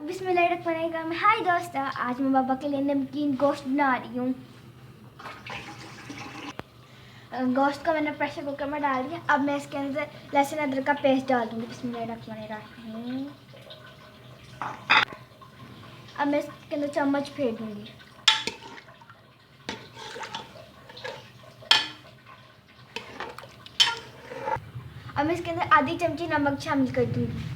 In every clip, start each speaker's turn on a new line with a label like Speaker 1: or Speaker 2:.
Speaker 1: बिस्मिल्लाहिर्रहमानिर्रहीम। हाय दोस्तों, आज मैं पापा के लिए नमकीन गोश्त बना रही हूँ। गोश्त को मैंने प्रेशर कुकर में डाल दिया। अब मैं इसके अंदर लहसुन अदरक का पेस्ट डाल दूँगी। बिस्मिल्लाहिर्रहमानिर्रहीम। अब मैं इसके अंदर चम्मच फेर दूँगी। अब मैं इसके अंदर आधी चमची नमक शामिल कर दूँगी।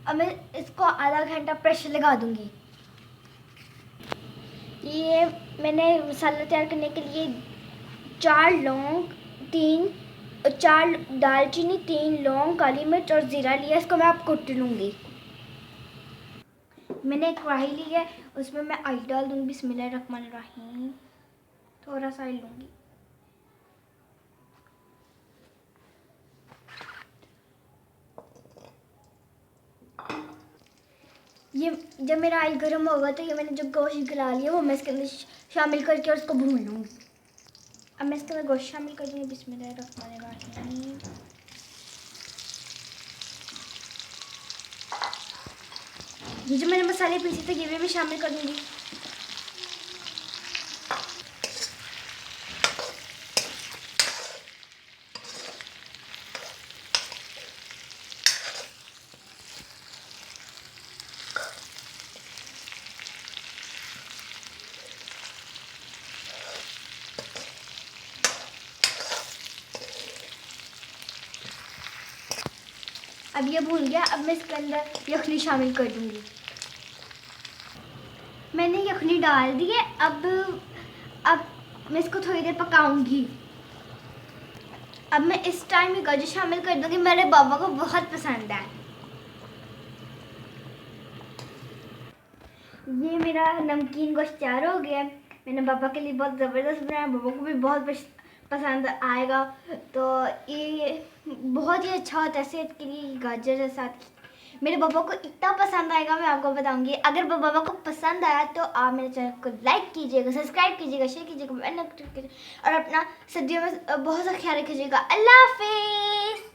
Speaker 1: अब मैं इसको आधा घंटा प्रेशर लगा दूँगी। ये मैंने मसाला तैयार करने के लिए 4 लौंग, 4 दालचीनी, 3 लौंग, काली मिर्च और ज़ीरा लिया। इसको मैं आप कुट लूँगी। मैंने एक कढ़ाई ली है, उसमें मैं ऑयल डाल दूँगी। बिस्मिल्लाहिर्रहमानिर्रहीम। थोड़ा सा ऑयल लूँगी। ये जब मेरा ऑयल गर्म होगा तो ये मैंने जो गोश्त गला लिया वो मैं इसके अंदर शामिल करके और उसको भून लूँगी। अब मैं इसके अंदर गोश्त शामिल कर दूँगी। बिस्मिल्लाहिर्रहमानिर्रहीम। ये जो मैंने मसाले पीसे थे ये भी मैं शामिल कर दूँगी। अब ये भून गया। अब मैं इसके अंदर यखनी शामिल कर दूँगी। मैंने यखनी डाल दी है। अब मैं इसको थोड़ी देर पकाऊंगी। अब मैं इस टाइम में गाजर शामिल कर दूँगी। मेरे बाबा को बहुत पसंद है। ये मेरा नमकीन गोश्त तैयार हो गया है। मैंने पापा के लिए बहुत ज़बरदस्त बनाया। पापा को भी बहुत पसंद आएगा। तो ये बहुत ही अच्छा होता है सेहत के लिए। गाजर के साथ मेरे पापा को इतना पसंद आएगा, मैं आपको बताऊंगी। अगर पापा को पसंद आया तो आप मेरे चैनल को लाइक कीजिएगा, सब्सक्राइब कीजिएगा, शेयर कीजिएगा, बेल नोटिफिकेशन और अपना सर्दियों में बहुत सा ख्याल रखिएगा। अल्लाह हाफिज़।